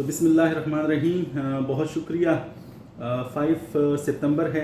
बिस्मिल्लाहिर्रहमानिर्रहीम। बहुत शुक्रिया। 5 सितंबर है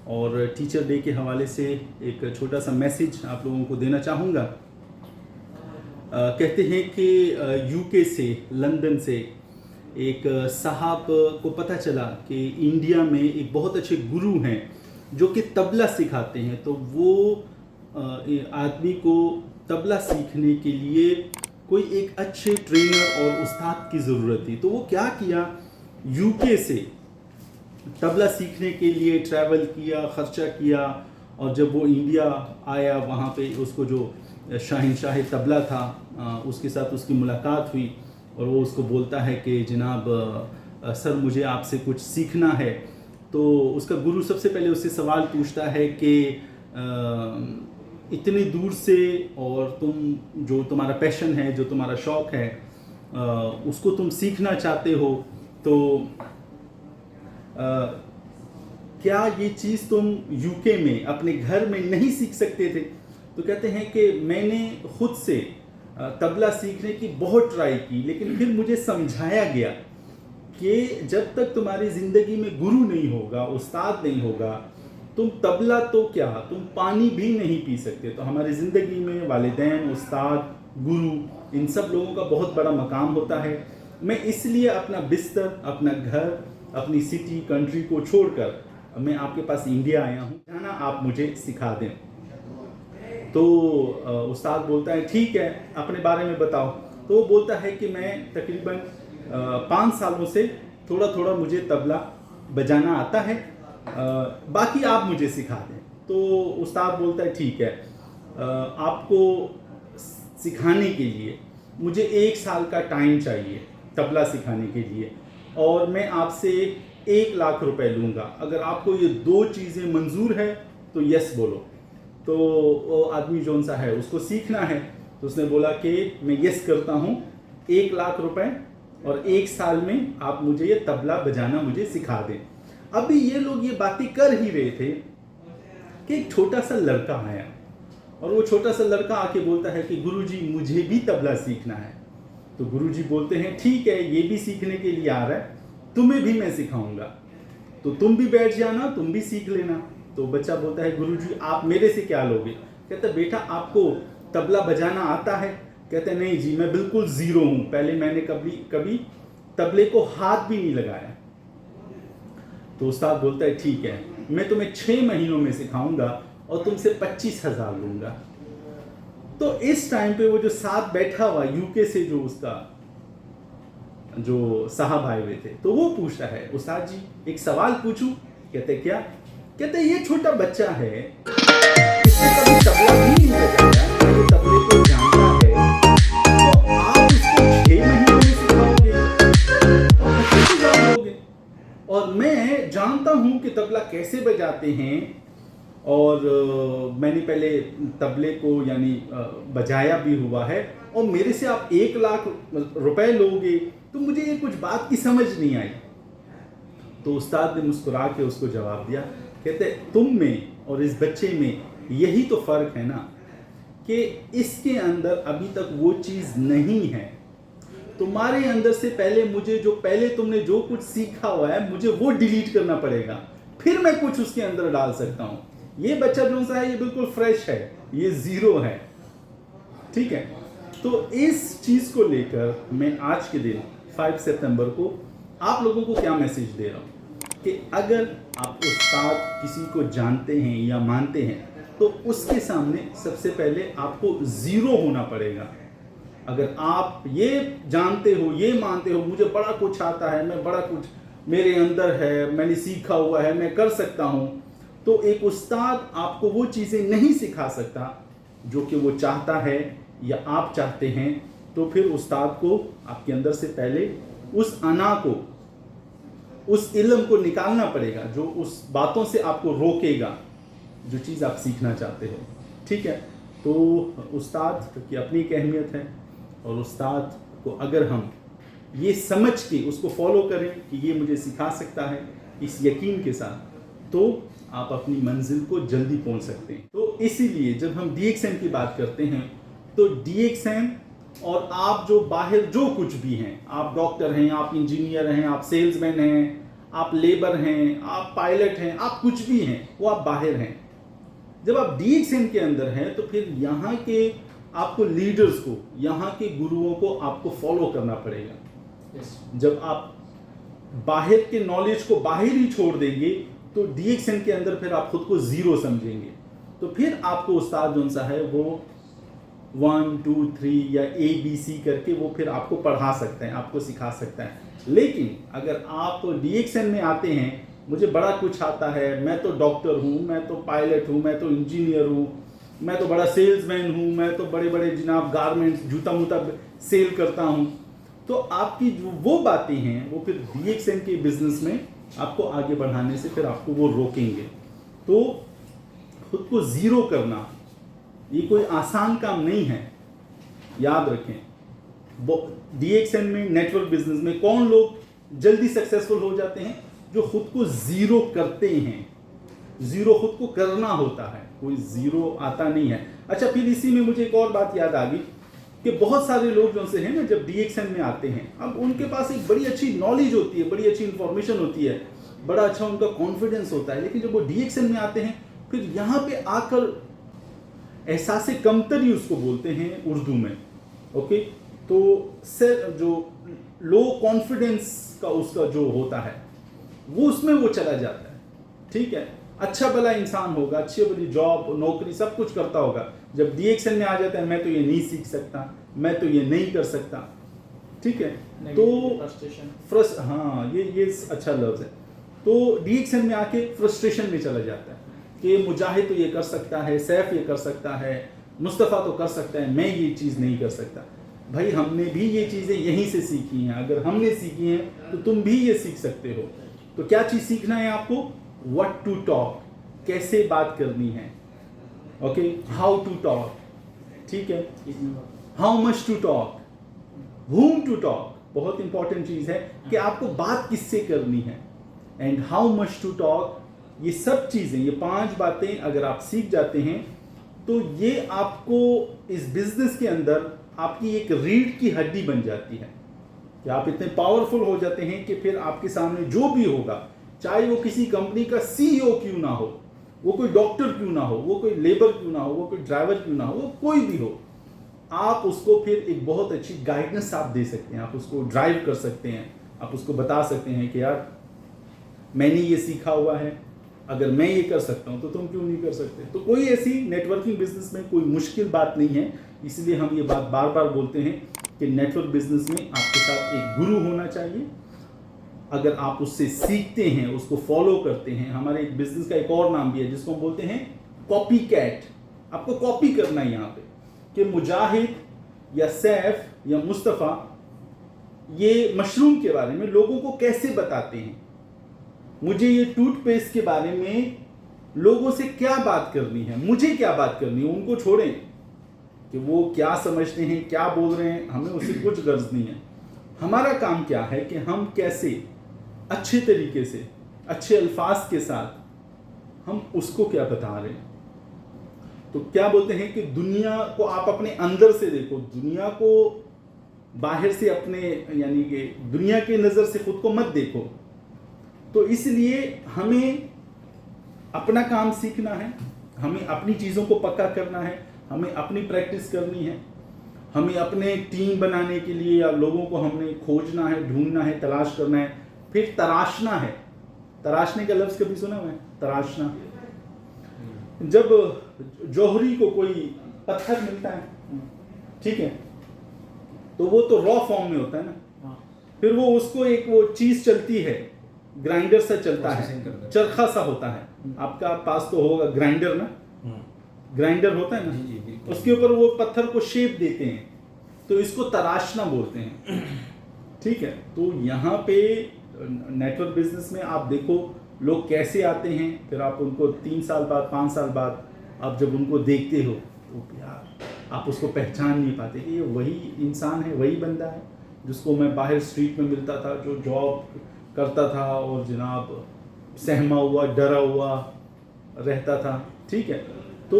और टीचर डे के हवाले से एक छोटा सा मैसेज आप लोगों को देना चाहूँगा। कहते हैं कि यूके से, लंदन से एक साहब को पता चला कि इंडिया में एक बहुत अच्छे गुरु हैं जो कि तबला सिखाते हैं। तो वो आदमी को तबला सीखने के लिए कोई एक अच्छे ट्रेनर और उस्ताद की ज़रूरत थी। तो वो क्या किया, यूके से तबला सीखने के लिए ट्रैवल किया, ख़र्चा किया, और जब वो इंडिया आया वहाँ पे उसको जो शहंशाह तबला था उसके साथ उसकी मुलाकात हुई और वो उसको बोलता है कि जनाब सर मुझे आपसे कुछ सीखना है। तो उसका गुरु सबसे पहले उससे सवाल पूछता है कि इतनी दूर से, और तुम जो तुम्हारा पैशन है, जो तुम्हारा शौक़ है, उसको तुम सीखना चाहते हो, तो क्या ये चीज़ तुम यूके में अपने घर में नहीं सीख सकते थे? तो कहते हैं कि मैंने खुद से तबला सीखने की बहुत ट्राई की, लेकिन फिर मुझे समझाया गया कि जब तक तुम्हारी ज़िंदगी में गुरु नहीं होगा, उस्ताद नहीं होगा, तुम तबला तो क्या, तुम पानी भी नहीं पी सकते। तो हमारी ज़िंदगी में वालिदैन, उस्ताद, गुरु, इन सब लोगों का बहुत बड़ा मकाम होता है। मैं इसलिए अपना बिस्तर, अपना घर, अपनी सिटी, कंट्री को छोड़कर मैं आपके पास इंडिया आया हूँ, जाना आप मुझे सिखा दें। तो उस्ताद बोलता है ठीक है, अपने बारे में बताओ। तो वो बोलता है कि मैं तकरीबन 5 सालों से थोड़ा थोड़ा मुझे तबला बजाना आता है, बाकी आप मुझे सिखा दें। तो उस्ताद बोलता है ठीक है, आपको सिखाने के लिए मुझे 1 साल का टाइम चाहिए तबला सिखाने के लिए, और मैं आपसे 1 लाख रुपए लूँगा। अगर आपको ये 2 चीज़ें मंजूर है तो यस बोलो। तो वो आदमी जौन सा है उसको सीखना है, तो उसने बोला कि मैं यस करता हूँ, 1 लाख रुपए और 1 साल में आप मुझे ये तबला बजाना मुझे सिखा दें। अभी ये लोग ये बातें कर ही रहे थे कि एक छोटा सा लड़का आया, और वो छोटा सा लड़का आके बोलता है कि गुरुजी मुझे भी तबला सीखना है। तो गुरुजी बोलते हैं ठीक है, ये भी सीखने के लिए आ रहा है, तुम्हें भी मैं सिखाऊंगा, तो तुम भी बैठ जाना, तुम भी सीख लेना। तो बच्चा बोलता है गुरुजी आप मेरे से क्या लोगे? कहता बेटा आपको तबला बजाना आता है? कहते नहीं जी, मैं बिल्कुल ज़ीरो हूँ, पहले मैंने कभी तबले को हाथ भी नहीं लगाया। तो उस्ताद बोलता है ठीक है, मैं तुम्हें 6 महीनों में सिखाऊंगा और तुमसे 25,000 लूँगा। तो इस टाइम पे वो जो साथ बैठा हुआ यूके से जो उसका जो साहब आए हुए थे, तो वो पूछता है उस्ताद जी एक सवाल पूछूं? कहते क्या? कहते ये छोटा बच्चा है, इसने कभी तबला भी नहीं बजाया, ये तबले को जानता है, तो आप इसको 6 महीनों में सिखाओगे और 25,000 लोगे? और मैं जानता हूं कि तबला कैसे बजाते हैं, और मैंने पहले तबले को यानी बजाया भी हुआ है, और मेरे से आप 1 लाख रुपए लोगे, तो मुझे ये कुछ बात की समझ नहीं आई। तो उस्ताद ने मुस्कुरा के उसको जवाब दिया, कहते तुम में और इस बच्चे में यही तो फ़र्क है ना, कि इसके अंदर अभी तक वो चीज़ नहीं है। तुम्हारे अंदर से पहले तुमने जो कुछ सीखा हुआ है, मुझे वो डिलीट करना पड़ेगा, फिर मैं कुछ उसके अंदर डाल सकता हूँ। ये बच्चा जो सा है ये बिल्कुल फ्रेश है, ये ज़ीरो है, ठीक है। तो इस चीज़ को लेकर मैं आज के दिन 5 सितंबर को आप लोगों को क्या मैसेज दे रहा हूँ कि अगर आप उस्ताद किसी को जानते हैं या मानते हैं, तो उसके सामने सबसे पहले आपको ज़ीरो होना पड़ेगा। अगर आप ये जानते हो, ये मानते हो मुझे बड़ा कुछ आता है, मैं बड़ा कुछ मेरे अंदर है, मैंने सीखा हुआ है, मैं कर सकता हूँ, तो एक उस्ताद आपको वो चीज़ें नहीं सिखा सकता जो कि वो चाहता है या आप चाहते हैं। तो फिर उस्ताद को आपके अंदर से पहले उस अना को, उस इल्म को निकालना पड़ेगा जो उस बातों से आपको रोकेगा जो चीज़ आप सीखना चाहते हो, ठीक है। तो उस्ताद की अपनी एक अहमियत है, और उस्ताद को अगर हम ये समझ के उसको फॉलो करें कि ये मुझे सिखा सकता है, इस यकीन के साथ, तो आप अपनी मंजिल को जल्दी पहुंच सकते हैं। तो इसीलिए जब हम DXM की बात करते हैं, तो DXM और आप जो बाहर जो कुछ भी हैं, आप डॉक्टर हैं, आप इंजीनियर हैं, आप सेल्समैन हैं, आप लेबर हैं, आप पायलट हैं, आप कुछ भी हैं, वो आप बाहर हैं। जब आप डीएक्सएन के अंदर हैं तो फिर यहाँ के आपको लीडर्स को, यहाँ के गुरुओं को आपको फॉलो करना पड़ेगा। जब आप बाहर के नॉलेज को बाहर ही छोड़ देंगे तो डीएक्सएन के अंदर फिर आप खुद को जीरो समझेंगे। तो फिर आपको उस्ताद जो सा है वो 1 2 3 या ABC करके वो फिर आपको पढ़ा सकते हैं, आपको सिखा सकता है। लेकिन अगर आप डीएक्सएन में आते हैं, मुझे बड़ा कुछ आता है, मैं तो डॉक्टर हूँ, मैं तो पायलट हूँ, मैं तो इंजीनियर हूँ, मैं तो बड़ा सेल्समैन हूँ, मैं तो बड़े बड़े जनाब गारमेंट्स जूता मूता सेल करता हूँ, तो आपकी जो वो बातें हैं वो फिर डीएक्सएन के बिजनेस में आपको आगे बढ़ाने से फिर आपको वो रोकेंगे। तो खुद को जीरो करना ये कोई आसान काम नहीं है, याद रखें। डीएक्सएन में, नेटवर्क बिजनेस में कौन लोग जल्दी सक्सेसफुल हो जाते हैं? जो खुद को जीरो करते हैं। जीरो खुद को करना होता है, कोई जीरो आता नहीं है। अच्छा, फिर इसी में मुझे एक और बात याद आ गई कि बहुत सारे लोग जो से हैं ना, जब डीएक्सएन में आते हैं, अब उनके पास एक बड़ी अच्छी नॉलेज होती है, बड़ी अच्छी इंफॉर्मेशन होती है, बड़ा अच्छा उनका कॉन्फिडेंस होता है, लेकिन जब वो डीएक्सएन में आते हैं फिर यहाँ पे आकर एहसास कमतरी उसको बोलते हैं उर्दू में, ओके। तो से जो लो कॉन्फिडेंस का उसका जो होता है वो उसमें वो चला जाता है, ठीक है। अच्छा भला इंसान होगा, अच्छी भली जॉब नौकरी सब कुछ करता होगा, जब डीएक्सएन में आ जाता है मैं तो ये नहीं सीख सकता, मैं तो ये नहीं कर सकता, ठीक है। तो हाँ, ये अच्छा लफ्ज है। तो डीएक्सएन में आके फ्रस्ट्रेशन में चला जाता है कि मुजाहिद तो ये कर सकता है, सैफ ये कर सकता है, मुस्तफ़ा तो कर सकता है, मैं ये चीज़ नहीं कर सकता। भाई हमने भी ये चीज़ें यहीं से सीखी हैं, अगर हमने सीखी हैं तो तुम भी ये सीख सकते हो। तो क्या चीज़ सीखना है आपको? व्हाट टू टॉक, कैसे बात करनी है, ओके। हाउ टू टॉक, ठीक है। How much to talk, whom to talk, बहुत इंपॉर्टेंट चीज़ है कि आपको बात किससे करनी है, and how much to talk. ये सब चीज़ें, ये 5 बातें अगर आप सीख जाते हैं तो ये आपको इस बिजनेस के अंदर आपकी एक रीढ़ की हड्डी बन जाती है कि आप इतने पावरफुल हो जाते हैं कि फिर आपके सामने जो भी होगा, चाहे वो किसी कंपनी का सीईओ क्यों ना हो, वो कोई डॉक्टर क्यों ना हो, वो कोई लेबर क्यों ना हो, वो कोई ड्राइवर क्यों ना हो, वो कोई भी हो, आप उसको फिर एक बहुत अच्छी गाइडेंस आप दे सकते हैं, आप उसको ड्राइव कर सकते हैं, आप उसको बता सकते हैं कि यार मैंने ये सीखा हुआ है, अगर मैं ये कर सकता हूँ तो तुम क्यों नहीं कर सकते। तो कोई ऐसी नेटवर्किंग बिजनेस में कोई मुश्किल बात नहीं है, इसलिए हम ये बात बार बार बोलते हैं कि नेटवर्क बिजनेस में आपके साथ एक गुरु होना चाहिए। अगर आप उससे सीखते हैं, उसको फॉलो करते हैं, हमारे एक बिजनेस का एक और नाम भी है जिसको हम बोलते हैं कॉपी कैट। आपको कॉपी करना है यहाँ पे कि मुजाहिद या सैफ या मुस्तफ़ा ये मशरूम के बारे में लोगों को कैसे बताते हैं, मुझे ये टूथपेस्ट के बारे में लोगों से क्या बात करनी है, मुझे क्या बात करनी है। उनको छोड़ें कि वो क्या समझते हैं, क्या बोल रहे हैं, हमें उससे कुछ गर्ज नहीं है। हमारा काम क्या है कि हम कैसे अच्छे तरीके से, अच्छे अल्फाज के साथ हम उसको क्या बता रहे हैं। तो क्या बोलते हैं कि दुनिया को आप अपने अंदर से देखो, दुनिया को बाहर से अपने, यानी कि दुनिया की नज़र से खुद को मत देखो। तो इसलिए हमें अपना काम सीखना है, हमें अपनी चीज़ों को पक्का करना है, हमें अपनी प्रैक्टिस करनी है, हमें अपने टीम बनाने के लिए या लोगों को हमने खोजना है, ढूंढना है, तलाश करना है, फिर तराशना है। तराशने का लफ्ज़ कभी सुना हुआ है? तराशना। जब जौहरी को कोई पत्थर मिलता है, ठीक है, तो वो तो रॉ फॉर्म में होता है ना, फिर वो उसको एक वो चीज़ चलती है, ग्राइंडर से चलता है, चरखा सा होता है, आपका पास तो होगा ग्राइंडर ना, ग्राइंडर होता है ना, उसके ऊपर वो पत्थर को शेप देते हैं, तो इसको तराशना बोलते हैं, ठीक है। तो यहाँ पे नेटवर्क बिजनेस में आप देखो लोग कैसे आते हैं, फिर आप उनको 3 साल बाद, 5 साल बाद आप जब उनको देखते हो तो यार आप उसको पहचान नहीं पाते कि ये वही इंसान है, वही बंदा है जिसको मैं बाहर स्ट्रीट में मिलता था, जो जॉब करता था और जनाब सहमा हुआ, डरा हुआ रहता था, ठीक है। तो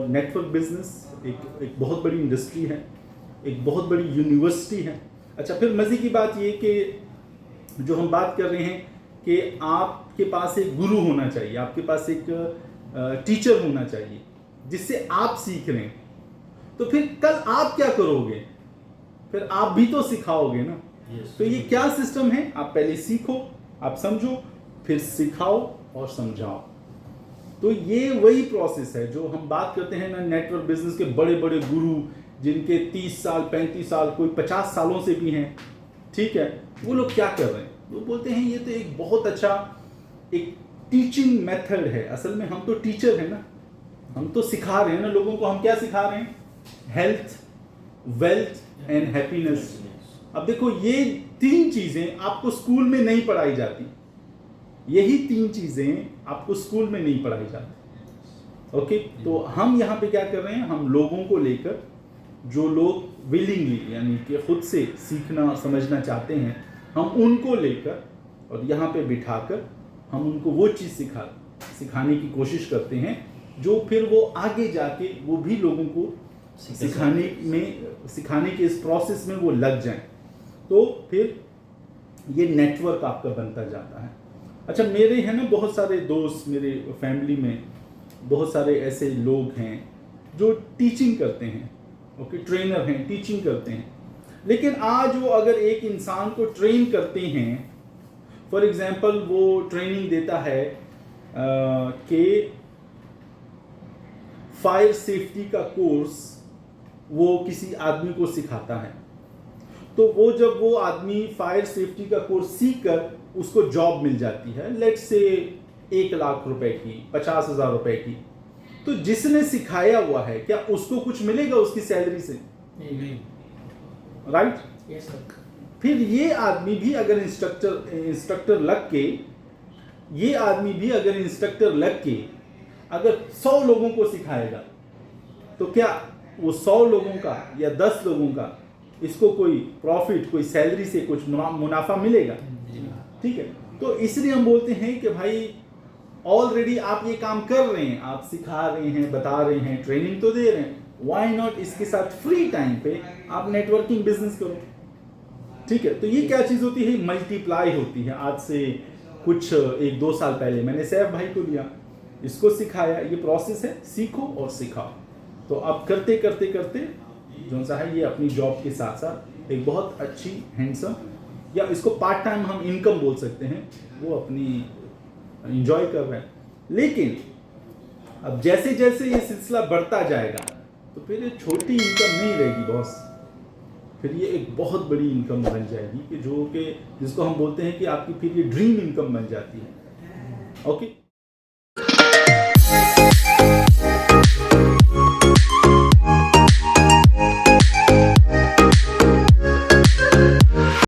नेटवर्क बिजनेस एक बहुत बड़ी इंडस्ट्री है एक बहुत बड़ी यूनिवर्सिटी है। अच्छा, फिर मज़े की बात ये कि जो हम बात कर रहे हैं कि आपके पास एक गुरु होना चाहिए, आपके पास एक टीचर होना चाहिए जिससे आप सीख रहे हैं। तो फिर कल आप क्या करोगे? फिर आप भी तो सिखाओगे ना। तो ये क्या सिस्टम है? आप पहले सीखो, आप समझो, फिर सिखाओ और समझाओ। तो ये वही प्रोसेस है जो हम बात करते हैं ना, नेटवर्क बिजनेस के बड़े बड़े गुरु जिनके 30 साल 35 साल, कोई 50 सालों से भी हैं, ठीक है, वो लोग क्या कर रहे हैं? वो बोलते हैं ये तो एक बहुत अच्छा एक टीचिंग मेथड है। असल में हम तो टीचर हैं ना, हम तो सिखा रहे हैं ना लोगों को। हम क्या सिखा रहे हैं? Health, wealth and happiness. अब देखो, ये 3 चीजें आपको स्कूल में नहीं पढ़ाई जाती। यही 3 चीजें आपको स्कूल में नहीं पढ़ाई जाती। ओके, तो हम यहाँ पे क्या कर रहे हैं? हम लोगों को लेकर, जो लोग विलिंगली यानी कि खुद से सीखना समझना चाहते हैं, हम उनको लेकर और यहाँ पे बिठाकर हम उनको वो चीज़ सिखाने की कोशिश करते हैं जो फिर वो आगे जाके वो भी लोगों को सिखाने के इस प्रोसेस में वो लग जाएं। तो फिर ये नेटवर्क आपका बनता जाता है। अच्छा, मेरे हैं ना बहुत सारे दोस्त, मेरे फैमिली में बहुत सारे ऐसे लोग हैं जो टीचिंग करते हैं, ओके, ट्रेनर हैं, टीचिंग करते हैं। लेकिन आज वो अगर एक इंसान को ट्रेन करते हैं, फॉर एग्जांपल वो ट्रेनिंग देता है कि फायर सेफ्टी का कोर्स वो किसी आदमी को सिखाता है, तो वो जब वो आदमी फायर सेफ्टी का कोर्स सीख कर उसको जॉब मिल जाती है, लेट्स से 1 लाख रुपए की, 50,000 रुपए की, तो जिसने सिखाया हुआ है क्या उसको कुछ मिलेगा उसकी सैलरी से? नहीं। राइट? Yes sir. फिर ये आदमी भी अगर इंस्ट्रक्टर लग के, ये आदमी भी अगर इंस्ट्रक्टर लग के अगर 100 लोगों को सिखाएगा, तो क्या वो 100 लोगों का या 10 लोगों का इसको कोई प्रॉफिट, कोई सैलरी से कुछ मुनाफा मिलेगा? ठीक है, तो इसलिए हम बोलते हैं कि भाई ऑलरेडी आप ये काम कर रहे हैं, आप सिखा रहे हैं, बता रहे हैं, ट्रेनिंग तो दे रहे हैं, व्हाई नॉट इसके साथ फ्री टाइम पे आप नेटवर्किंग बिजनेस करो। ठीक है, तो ये क्या चीज़ होती है? मल्टीप्लाई होती है। आज से कुछ 1-2 साल पहले मैंने सैफ भाई को लिया, इसको सिखाया, ये प्रोसेस है, सीखो और सिखाओ। तो अब करते करते करते जो सा है, ये अपनी जॉब के साथ साथ एक बहुत अच्छी हैंडसम, या इसको पार्ट टाइम हम इनकम बोल सकते हैं, वो अपनी इंजॉय कर रहे हैं। लेकिन अब जैसे जैसे ये सिलसिला बढ़ता जाएगा तो फिर ये छोटी इनकम नहीं रहेगी बॉस, फिर ये एक बहुत बड़ी इनकम बन जाएगी कि जिसको हम बोलते हैं कि आपकी फिर ये ड्रीम इनकम बन जाती है। ओके।